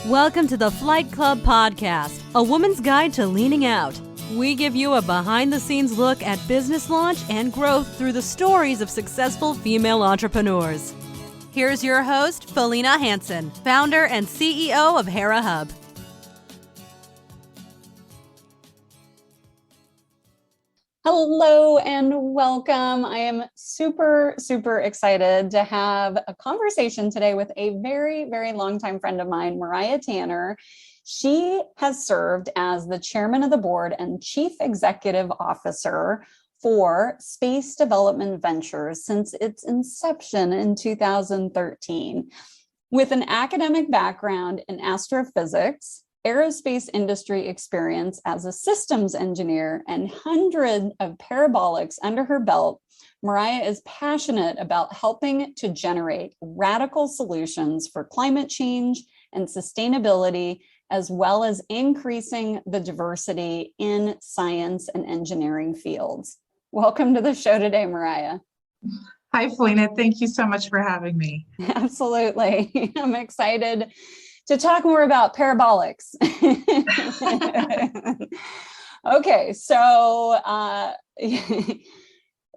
Welcome to the Flight Club Podcast, a woman's guide to leaning out. We give you a behind-the-scenes look at business launch and growth through the stories of successful female entrepreneurs. Here's your host, Felina Hansen, founder and CEO of Hera Hub. Hello and welcome. I am super excited to have a conversation today with a very longtime friend of mine, Mariah Tanner. She has served as the chairman of the board and chief executive officer for Space Development Ventures since its inception in 2013. With an academic background in astrophysics, aerospace industry experience as a systems engineer, and hundreds of parabolics under her belt, Mariah is passionate about helping to generate radical solutions for climate change and sustainability, as well as increasing the diversity in science and engineering fields. Welcome to the show today, Mariah. Hi, Felina. Thank you so much for having me. Absolutely. I'm excited to talk more about parabolics. Okay, so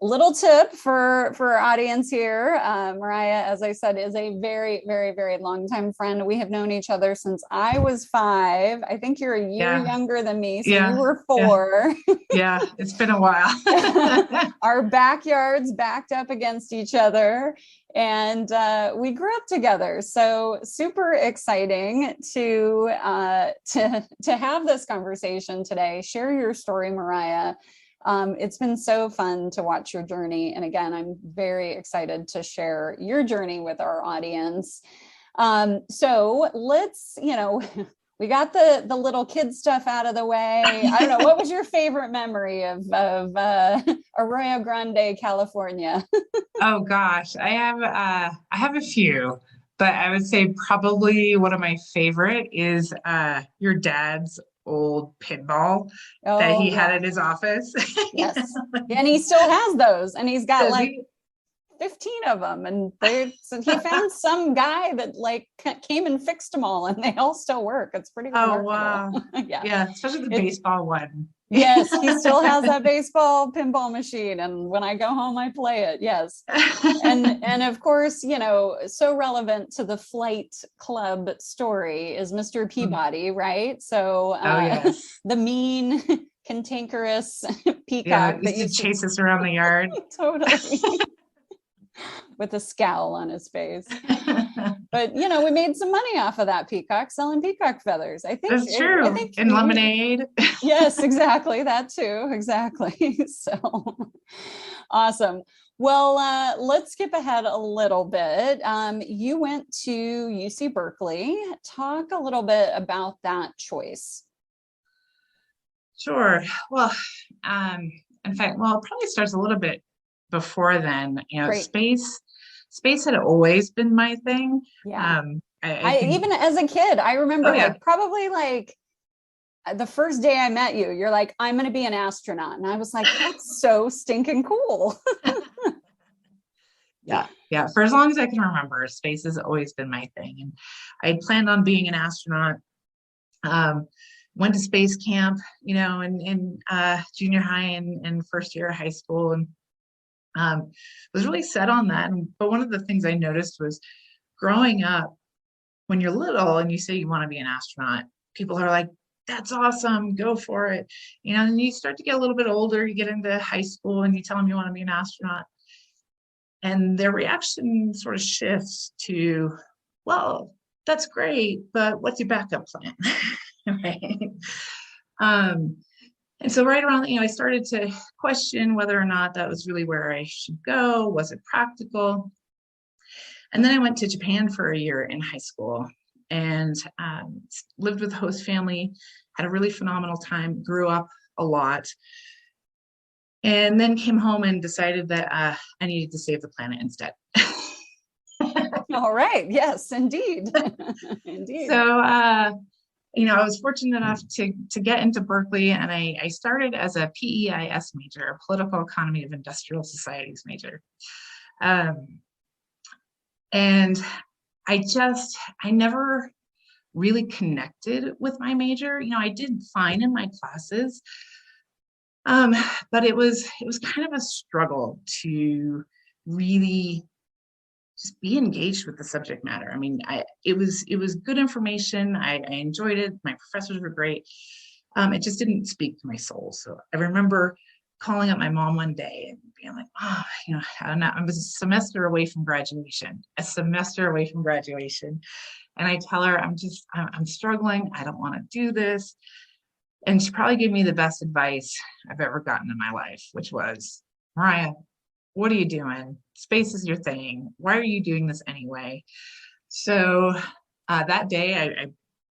little tip for our audience here. Mariah, as I said, is a very longtime friend. We have known each other since I was 5. I think you're a year younger than me, so you were 4. Yeah, it's been a while. Our backyards backed up against each other, and we grew up together. So super exciting to have this conversation today. Share your story, Mariah. It's been so fun to watch your journey. And again, I'm very excited to share your journey with our audience. So let's, we got the little kid stuff out of the way. I don't know, what was your favorite memory of Arroyo Grande, California? Oh gosh, I have a few, but I would say probably one of my favorite is your dad's old pinball that he had at his office. Yes. And he still has those, and he's got 15 of them, and he found some guy that came and fixed them all, and they all still work. It's pretty remarkable. Wow. Yeah, especially the baseball one. Yes, he still has that baseball pinball machine, and when I go home I play it. Yes. And of course, so relevant to the Flight Club story is Mr. Peabody, right? So yes. The mean cantankerous peacock that used to chase us around the yard. Totally. With a scowl on his face. But we made some money off of that peacock, selling peacock feathers. I think that's true. And lemonade. Yes, exactly. That too. Exactly. So awesome. Well, let's skip ahead a little bit. You went to UC Berkeley. Talk a little bit about that choice. Sure. Well, in fact, it probably starts a little bit before then. Space had always been my thing. Yeah. I think, even as a kid, I remember probably the first day I met you, you're like, I'm going to be an astronaut. And I was like, that's so stinking cool. Yeah. For as long as I can remember, space has always been my thing. And I planned on being an astronaut. Went to space camp, in junior high and first year of high school, and was really set on that. But one of the things I noticed was growing up, when you're little and you say you want to be an astronaut, people are like, that's awesome, go for it. And you start to get a little bit older, you get into high school and you tell them you want to be an astronaut. And their reaction sort of shifts to, well, that's great, but what's your backup plan? Right. And so right around, I started to question whether or not that was really where I should go. Was it practical? And then I went to Japan for a year in high school and lived with the host family, had a really phenomenal time, grew up a lot, and then came home and decided that I needed to save the planet instead. All right. Yes, indeed. Indeed. So, I was fortunate enough to get into Berkeley, and I started as a PEIS major, a Political Economy of Industrial Societies major. And I never really connected with my major. I did fine in my classes, but it was kind of a struggle to really just be engaged with the subject matter. I mean, it was good information. I enjoyed it. My professors were great. It just didn't speak to my soul. So I remember calling up my mom one day and being like, oh, I was a semester away from graduation. And I tell her, I'm struggling. I don't want to do this. And she probably gave me the best advice I've ever gotten in my life, which was, Mariah, what are you doing? Space is your thing. Why are you doing this anyway? So that day I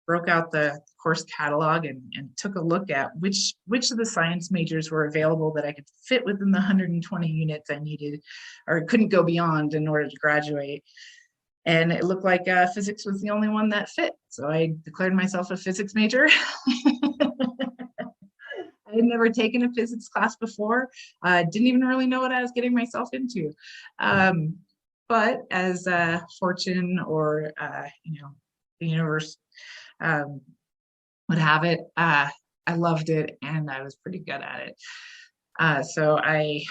broke out the course catalog and took a look at which of the science majors were available that I could fit within the 120 units I needed or couldn't go beyond in order to graduate. And it looked like physics was the only one that fit. So I declared myself a physics major. I had never taken a physics class before. Didn't even really know what I was getting myself into. But as fortune or, the universe would have it, I loved it and I was pretty good at it. So I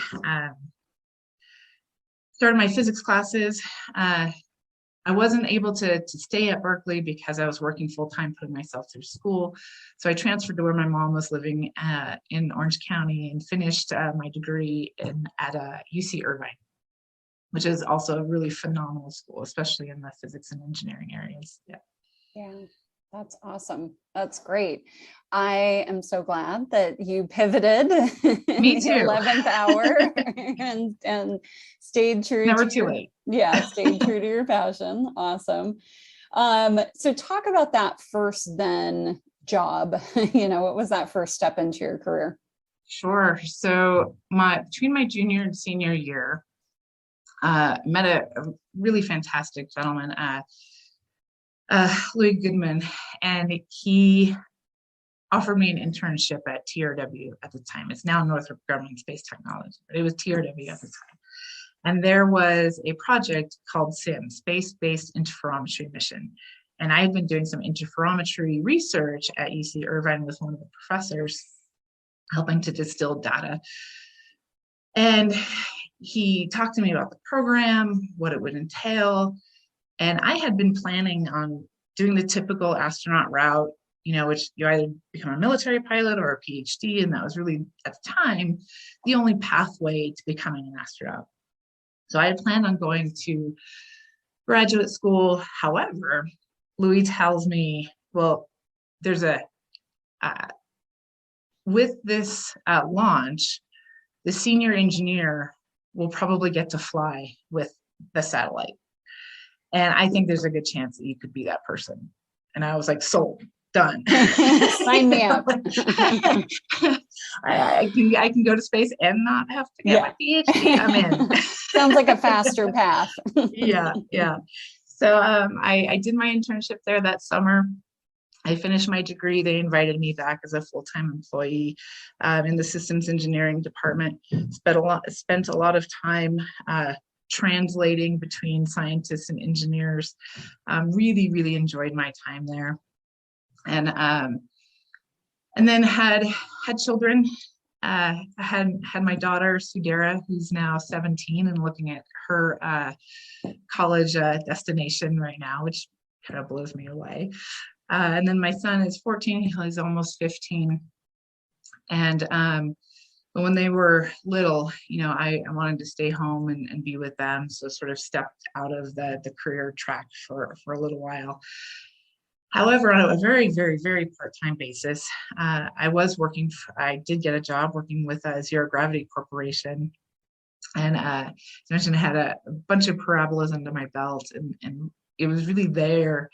started my physics classes. I wasn't able to stay at Berkeley because I was working full-time, putting myself through school. So I transferred to where my mom was living in Orange County and finished my degree at UC Irvine, which is also a really phenomenal school, especially in the physics and engineering areas. Yeah, that's awesome. That's great. I am so glad that you pivoted Me too. the 11th hour and stayed true. Never too late. Yeah, stayed true to your passion. Awesome. So talk about that first then job. What was that first step into your career? Sure. So between my junior and senior year, met a really fantastic gentleman, Louis Goodman, and he offered me an internship at TRW at the time. It's now Northrop Grumman Space Technology, but it was TRW at the time. And there was a project called SIM, Space-Based Interferometry Mission. And I had been doing some interferometry research at UC Irvine with one of the professors, helping to distill data. And he talked to me about the program, what it would entail. And I had been planning on doing the typical astronaut route, which you either become a military pilot or a PhD. And that was really, at the time, the only pathway to becoming an astronaut. So I had planned on going to graduate school. However, Louis tells me, well, there's with this launch, the senior engineer will probably get to fly with the satellite. And I think there's a good chance that you could be that person. And I was like, sold, done. Sign me up. I can go to space and not have to get my PhD. I'm in. Sounds like a faster path. Yeah. So I did my internship there that summer. I finished my degree. They invited me back as a full-time employee in the systems engineering department. Spent a lot of time translating between scientists and engineers. Really, really enjoyed my time there. And then had children. I had my daughter, Sudera, who's now 17 and looking at her college destination right now, which kind of blows me away. And then my son is 14, he's almost 15. And when they were little, I wanted to stay home and be with them. So sort of stepped out of the career track for a little while. However, on a very, very, very part-time basis, I did get a job working with Zero Gravity Corporation. And as I mentioned, I had a bunch of parabolas under my belt, and it was really there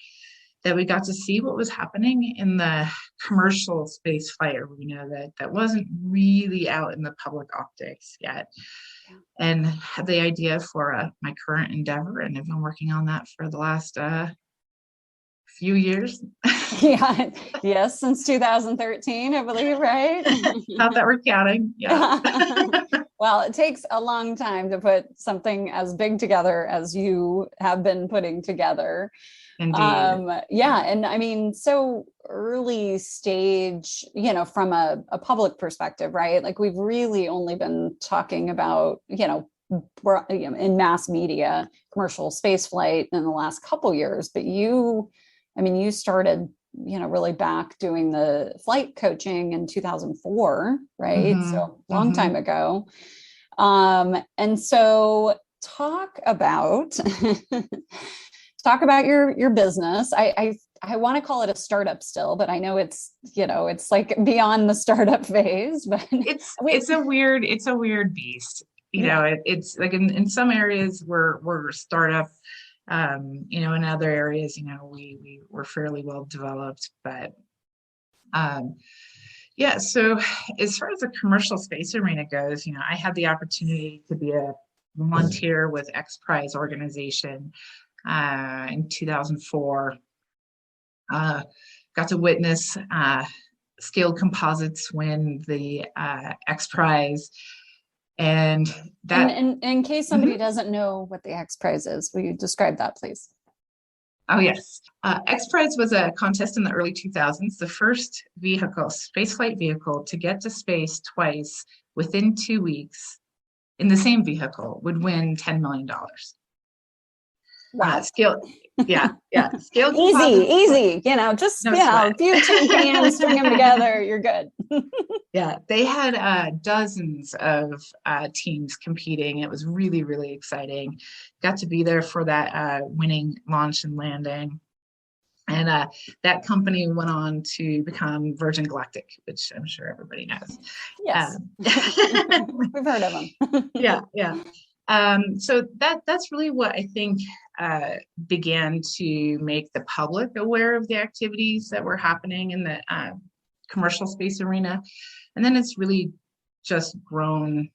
that we got to see what was happening in the commercial space flight arena that wasn't really out in the public optics yet. Yeah. And had the idea for my current endeavor, and I've been working on that for the last few years. Yeah. Yes, since 2013, I believe, right? Not that we're counting. Yeah. Well, it takes a long time to put something as big together as you have been putting together. Indeed. Yeah. And I mean, so early stage, from a public perspective, right? Like we've really only been talking about, in mass media, commercial space flight in the last couple years, but you started, really back doing the flight coaching in 2004, right? Mm-hmm. So long Mm-hmm. time ago. And so talk about talk about your business. I want to call it a startup still, but I know it's like beyond the startup phase, but it's a weird beast. It's like in some areas we're a startup. In other areas, we're fairly well developed, but yeah. So as far as the commercial space arena goes, I had the opportunity to be a volunteer with X Prize organization in 2004. Got to witness Scaled Composites win the X Prize. And that, in case somebody doesn't know what the X Prize is, will you describe that, please? Oh, yes. X Prize was a contest in the early 2000s, the first spaceflight vehicle to get to space twice within 2 weeks in the same vehicle would win $10 million. Wow. Scaled easy, just, a few tin cans, string them together, you're good. Yeah, they had dozens of teams competing. It was really, really exciting. Got to be there for that winning launch and landing. And that company went on to become Virgin Galactic, which I'm sure everybody knows. Yes, we've heard of them. Yeah. So that's really what I think began to make the public aware of the activities that were happening in the commercial space arena. And then it's really just grown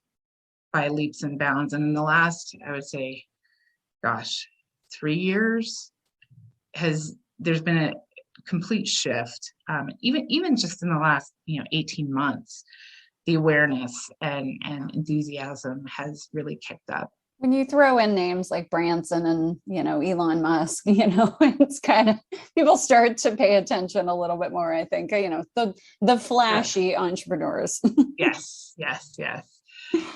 by leaps and bounds. And in the last, I would say, 3 years, there's been a complete shift. Even just in the last 18 months, the awareness and enthusiasm has really kicked up. When you throw in names like Branson and Elon Musk, it's kind of, people start to pay attention a little bit more. I think the flashy entrepreneurs. Yes.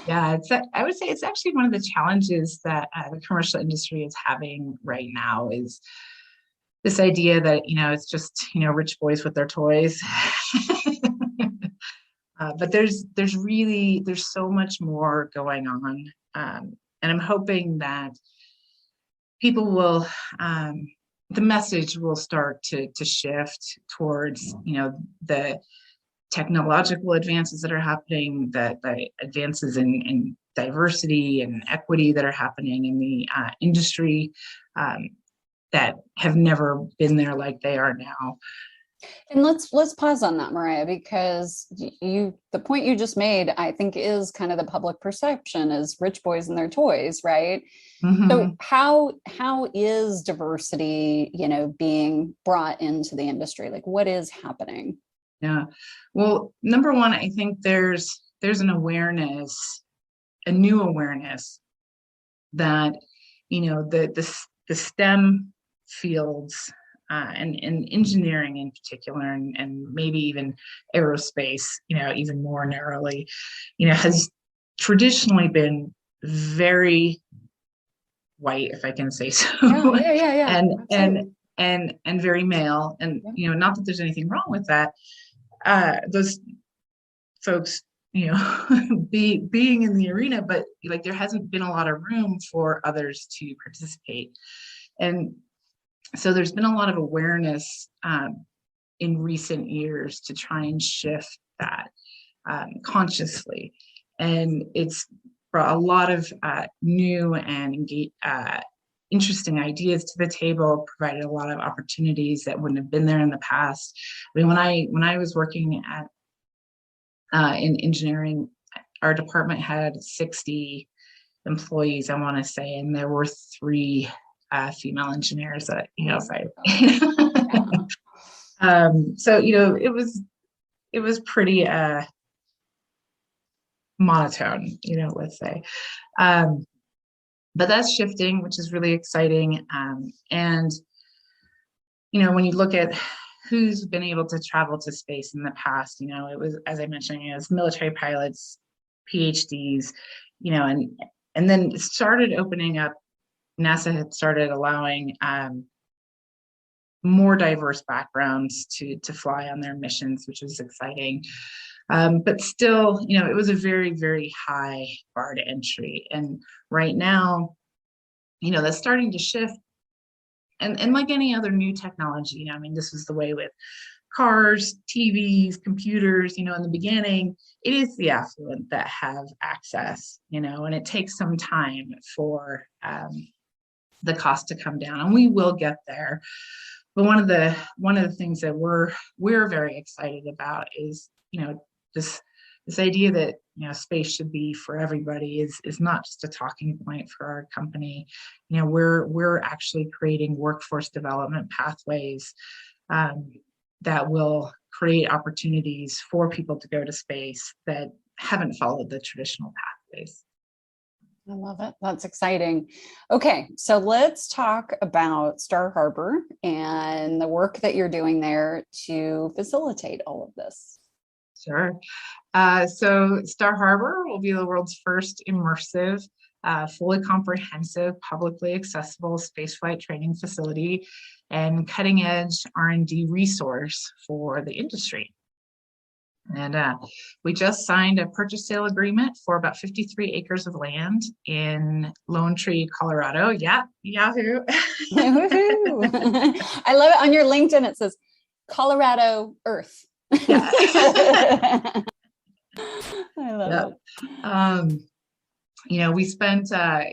Yeah, I would say it's actually one of the challenges that the commercial industry is having right now is this idea that it's just rich boys with their toys. But there's so much more going on. And I'm hoping that people will, the message will start to shift towards, the technological advances that are happening, the advances in diversity and equity that are happening in the industry that have never been there like they are now. And let's pause on that, Mariah, because the point you just made, I think, is kind of the public perception is rich boys and their toys, right? Mm-hmm. So how is diversity, being brought into the industry? Like, what is happening? Yeah. Well, number one, I think there's an awareness, a new awareness that, the STEM fields and engineering in particular, and maybe even aerospace, even more narrowly, has traditionally been very white, if I can say so. Yeah. And very male. And, not that there's anything wrong with that. Those folks, being in the arena, but like there hasn't been a lot of room for others to participate. And so there's been a lot of awareness in recent years to try and shift that consciously. And it's brought a lot of new and interesting ideas to the table, provided a lot of opportunities that wouldn't have been there in the past. I mean, when I was working in engineering, our department had 60 employees, I want to say, and there were 3 female engineers that, so, it was pretty monotone, let's say. But that's shifting, which is really exciting. And when you look at who's been able to travel to space in the past, it was, as I mentioned, it was military pilots, PhDs, and then it started opening up. NASA had started allowing more diverse backgrounds to fly on their missions, which is exciting. But still, it was a very, very high bar to entry. And right now, that's starting to shift. And like any other new technology, this was the way with cars, TVs, computers, in the beginning, it is the affluent that have access, and it takes some time for the cost to come down, and we will get there. But one of the things that we're very excited about is, this idea that space should be for everybody is not just a talking point for our company. We're actually creating workforce development pathways that will create opportunities for people to go to space that haven't followed the traditional pathways. I love it. That's exciting. Okay, so let's talk about Star Harbor and the work that you're doing there to facilitate all of this. Sure. So Star Harbor will be the world's first immersive, fully comprehensive, publicly accessible spaceflight training facility and cutting-edge R&D resource for the industry. And we just signed a purchase sale agreement for about 53 acres of land in Lone Tree, Colorado. Yeah, Yahoo. Woohoo. I love it. On your LinkedIn, it says Colorado Earth. Yeah. I love it. We spent a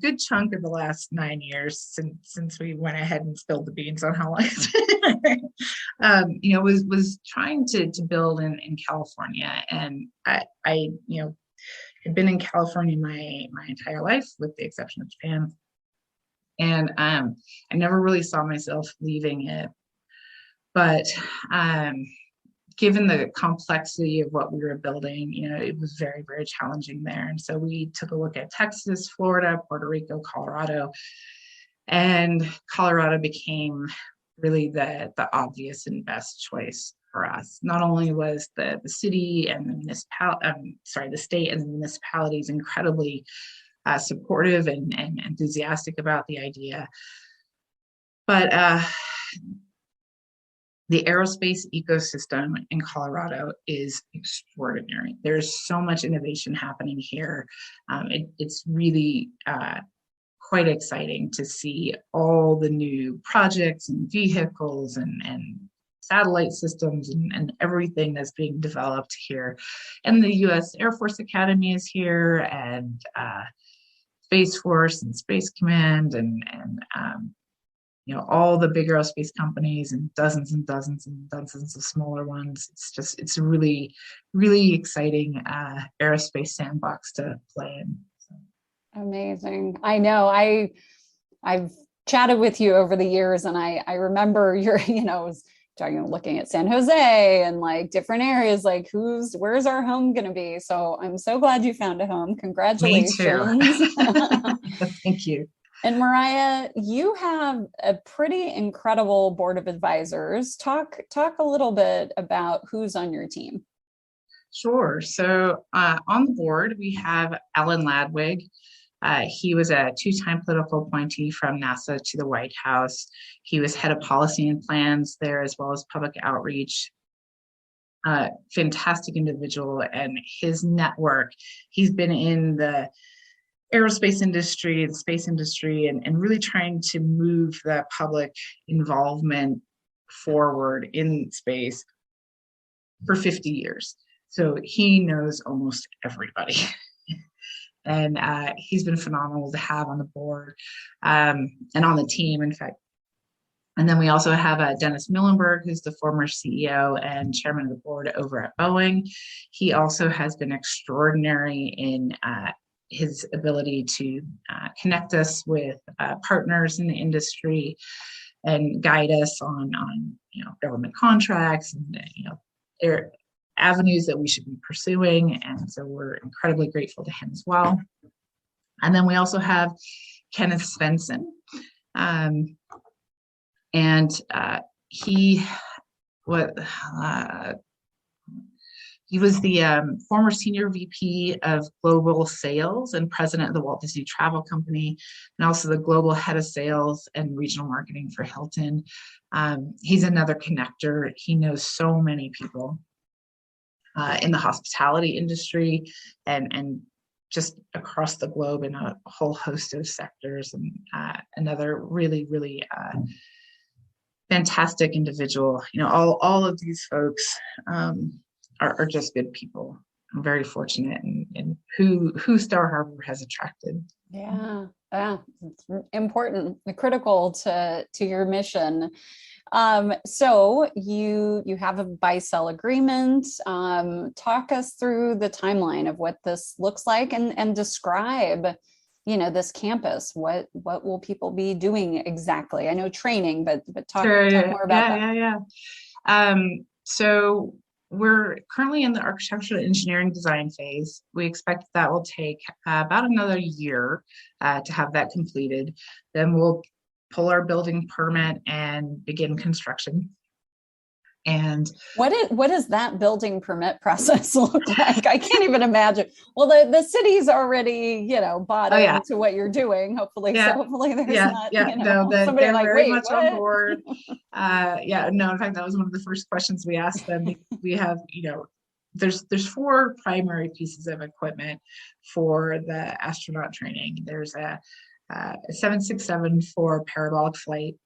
good chunk of the last 9 years since we went ahead and spilled the beans on how long it's been, was trying to build in California. And I had been in California my entire life, with the exception of Japan. And I never really saw myself leaving it. But given the complexity of what we were building, it was very, very challenging there. And so we took a look at Texas, Florida, Puerto Rico, Colorado, and Colorado became really the obvious and best choice for us. Not only was the city and the state and the municipalities incredibly supportive and enthusiastic about the idea, but the aerospace ecosystem in Colorado is extraordinary. There's so much innovation happening here. It's really quite exciting to see all the new projects and vehicles and satellite systems and everything that's being developed here. And the U.S. Air Force Academy is here, and Space Force and Space Command and all the big aerospace companies and dozens and dozens and dozens of smaller ones. It's a really, really exciting aerospace sandbox to play in. So. Amazing. I know. I've chatted with you over the years, and I remember you're, was looking at San Jose and like different areas, like where's our home going to be? So I'm so glad you found a home. Congratulations. Me too. Thank you. And Mariah, you have a pretty incredible board of advisors. Talk a little bit about who's on your team. Sure. So on the board, we have Alan Ladwig. He was a two-time political appointee from NASA to the White House. He was head of policy and plans there, as well as public outreach. Fantastic individual, and his network. He's been in the aerospace industry, the space industry, and really trying to move the public involvement forward in space for 50 years. So he knows almost everybody. And he's been phenomenal to have on the board and on the team, in fact. And then we also have Dennis Muhlenberg, who's the former CEO and chairman of the board over at Boeing. He also has been extraordinary in his ability to connect us with partners in the industry and guide us on government contracts and avenues that we should be pursuing. And so we're incredibly grateful to him as well. And then we also have Kenneth Benson. And he what he was the former senior VP of global sales and president of the Walt Disney Travel Company, and also the global head of sales and regional marketing for Hilton. He's another connector. He knows so many people in the hospitality industry and just across the globe in a whole host of sectors, and another really, really fantastic individual. All of these folks are just good people. I'm very fortunate in who Star Harbor has attracted. Yeah, it's important, critical to your mission. So you have a buy-sell agreement. Talk us through the timeline of what this looks like, and describe, this campus. What will people be doing exactly? I know training, but talk more about that. Yeah. So we're currently in the architectural engineering design phase. We expect that will take about another year to have that completed. Then we'll pull our building permit and begin construction. And what does that building permit process look like? I can't even imagine. Well, the city's already, bought into what you're doing. Hopefully, so hopefully there's not, somebody they're like, very wait, much what? on board. In fact, that was one of the first questions we asked them. We have, there's 4 primary pieces of equipment for the astronaut training. There's a 767 for parabolic flight,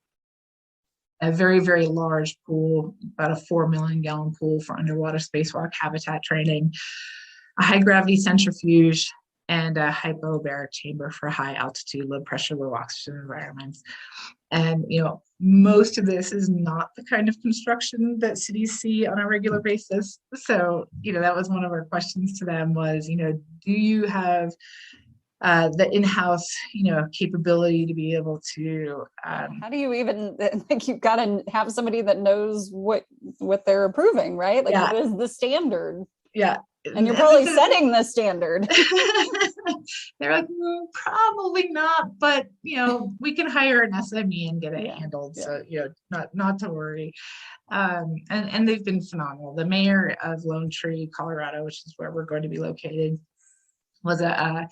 a very, very large pool, about a 4 million gallon pool for underwater spacewalk habitat training, a high gravity centrifuge, and a hypobaric chamber for high altitude, low pressure, low oxygen environments. And, most of this is not the kind of construction that cities see on a regular basis. So, that was one of our questions to them was, do you have the in-house, capability to be able to. How do you even, you've got to have somebody that knows what they're approving, right? What is the standard? Yeah. And you're probably setting the standard. They're like, probably not, but we can hire an SME and get it handled. So not to worry. And they've been phenomenal. The mayor of Lone Tree, Colorado, which is where we're going to be located, was a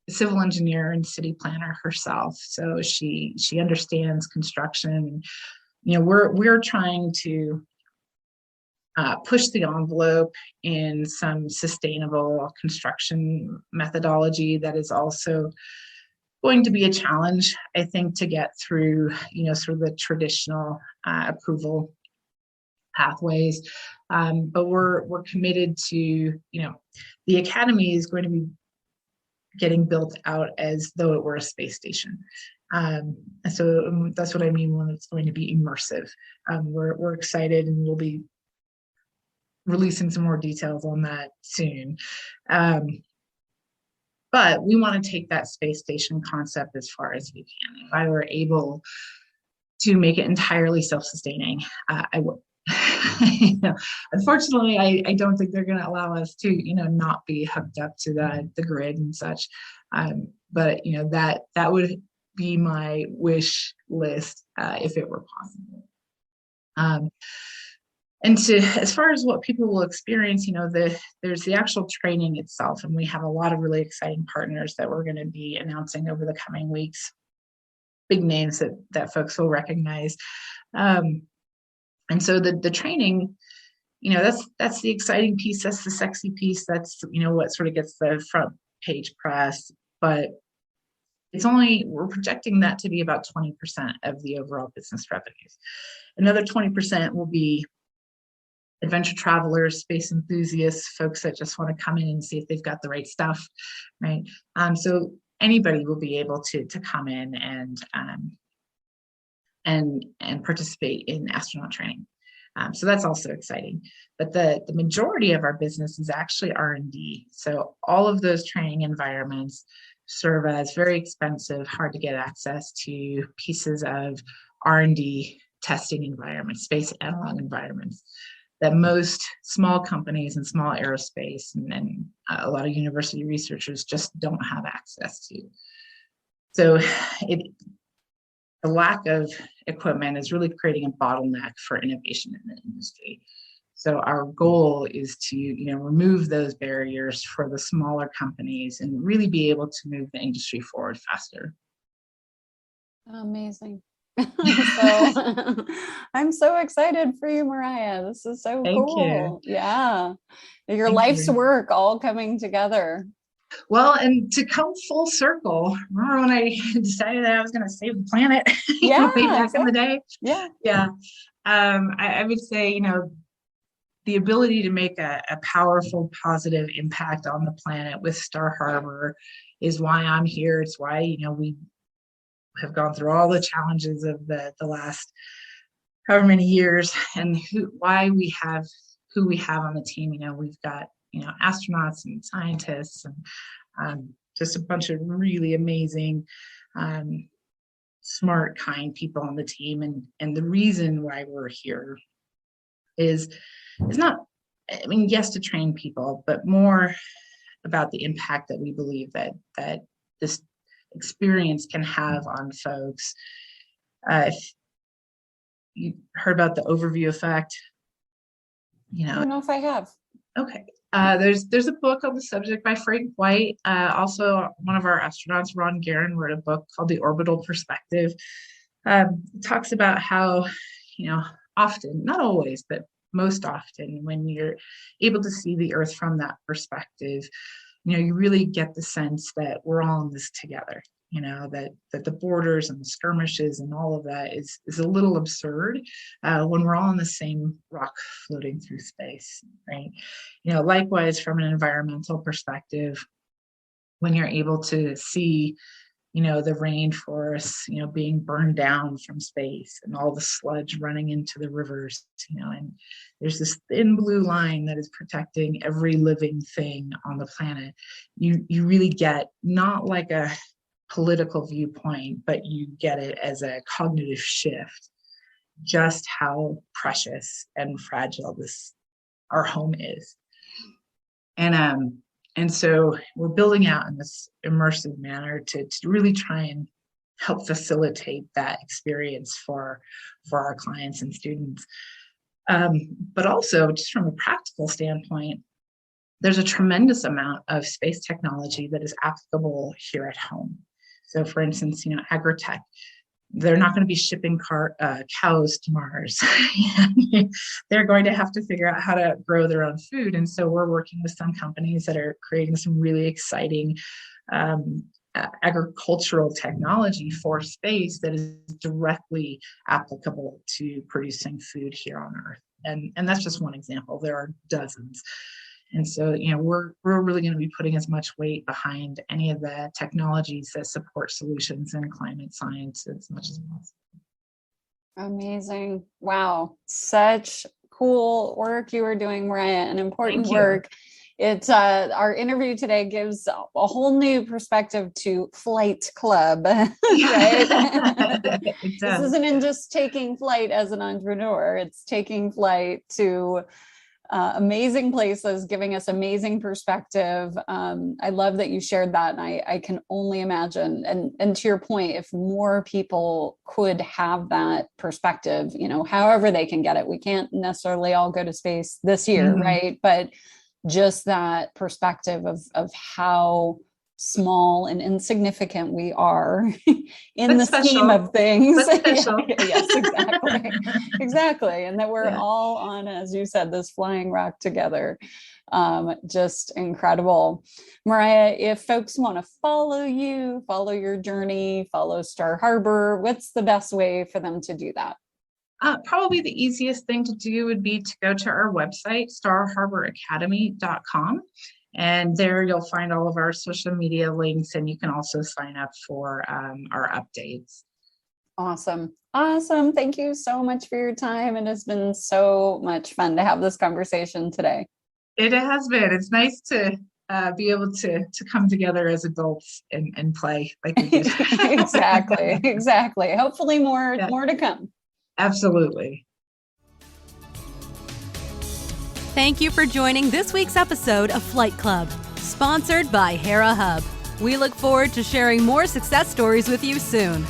civil engineer and city planner herself. So she understands construction. We're trying to push the envelope in some sustainable construction methodology that is also going to be a challenge, I think, to get through, sort of the traditional approval pathways. But we're committed to, the academy is going to be getting built out as though it were a space station. So that's what I mean when it's going to be immersive. We're excited, and we'll be releasing some more details on that soon. But we want to take that space station concept as far as we can. If I were able to make it entirely self-sustaining, I would. Unfortunately, I don't think they're going to allow us to, not be hooked up to the grid and such. But that would be my wish list if it were possible. And as far as what people will experience, there's the actual training itself, and we have a lot of really exciting partners that we're going to be announcing over the coming weeks. Big names that folks will recognize. And so the training, that's the exciting piece. That's the sexy piece. That's, what sort of gets the front page press. But we're projecting that to be about 20% of the overall business revenues. Another 20% will be adventure travelers, space enthusiasts, folks that just want to come in and see if they've got the right stuff, right? So anybody will be able to come in and participate in astronaut training. So that's also exciting. But the majority of our business is actually R&D. So all of those training environments serve as very expensive, hard to get access to pieces of R&D testing environments, space analog environments that most small companies and small aerospace and a lot of university researchers just don't have access to. So the lack of equipment is really creating a bottleneck for innovation in the industry. So our goal is to, remove those barriers for the smaller companies and really be able to move the industry forward faster. Amazing. I'm so excited for you, Mariah. This is so Thank cool. you. Yeah. Your Thank life's you. work all coming together. Well, and to come full circle, remember when I decided that I was going to save the planet Yeah, way back exactly. in the day? Yeah. Yeah. I would say, the ability to make a powerful, positive impact on the planet with Star Harbor is why I'm here. It's why, we have gone through all the challenges of the last however many years, and why we have who we have on the team. We've got, astronauts and scientists and just a bunch of really amazing, smart, kind people on the team. And the reason why we're here is not, yes, to train people, but more about the impact that we believe that this experience can have on folks. If you heard about the overview effect, I don't know if I have. Okay. There's a book on the subject by Frank White. Also, one of our astronauts, Ron Guerin, wrote a book called The Orbital Perspective. It talks about how, often, not always, but most often, when you're able to see the Earth from that perspective, you really get the sense that we're all in this together. That the borders and the skirmishes and all of that is a little absurd when we're all in the same rock floating through space, right? Likewise, from an environmental perspective, when you're able to see, the rainforests, being burned down from space and all the sludge running into the rivers, and there's this thin blue line that is protecting every living thing on the planet. You really get not like a political viewpoint, but you get it as a cognitive shift, just how precious and fragile our home is. And so we're building out in this immersive manner to really try and help facilitate that experience for our clients and students. But also, just from a practical standpoint, there's a tremendous amount of space technology that is applicable here at home. So for instance, agritech, they're not going to be shipping cows to Mars. They're going to have to figure out how to grow their own food. And so we're working with some companies that are creating some really exciting agricultural technology for space that is directly applicable to producing food here on Earth. And that's just one example. There are dozens. And so, we're really going to be putting as much weight behind any of the technologies that support solutions in climate science as much as possible. Amazing. Wow. Such cool work you are doing, Mariah, and important work. It's our interview today gives a whole new perspective to Flight Club, right? This isn't just taking flight as an entrepreneur. It's taking flight to amazing places, giving us amazing perspective. I love that you shared that. And I can only imagine. And to your point, if more people could have that perspective, however they can get it, we can't necessarily all go to space this year, right? But just that perspective of how small and insignificant we are in the scheme of things. Yes, exactly. Exactly. And that we're all on, as you said, this flying rock together. Just incredible. Mariah, if folks want to follow you, follow your journey, follow Star Harbor, what's the best way for them to do that? Probably the easiest thing to do would be to go to our website, starharboracademy.com. And there you'll find all of our social media links, and you can also sign up for our updates. Awesome. Awesome. Thank you so much for your time. It has been so much fun to have this conversation today. It has been. It's nice to be able to come together as adults and play like we did. Exactly. Exactly. Hopefully more to come. Absolutely. Thank you for joining this week's episode of Flight Club, sponsored by Hera Hub. We look forward to sharing more success stories with you soon.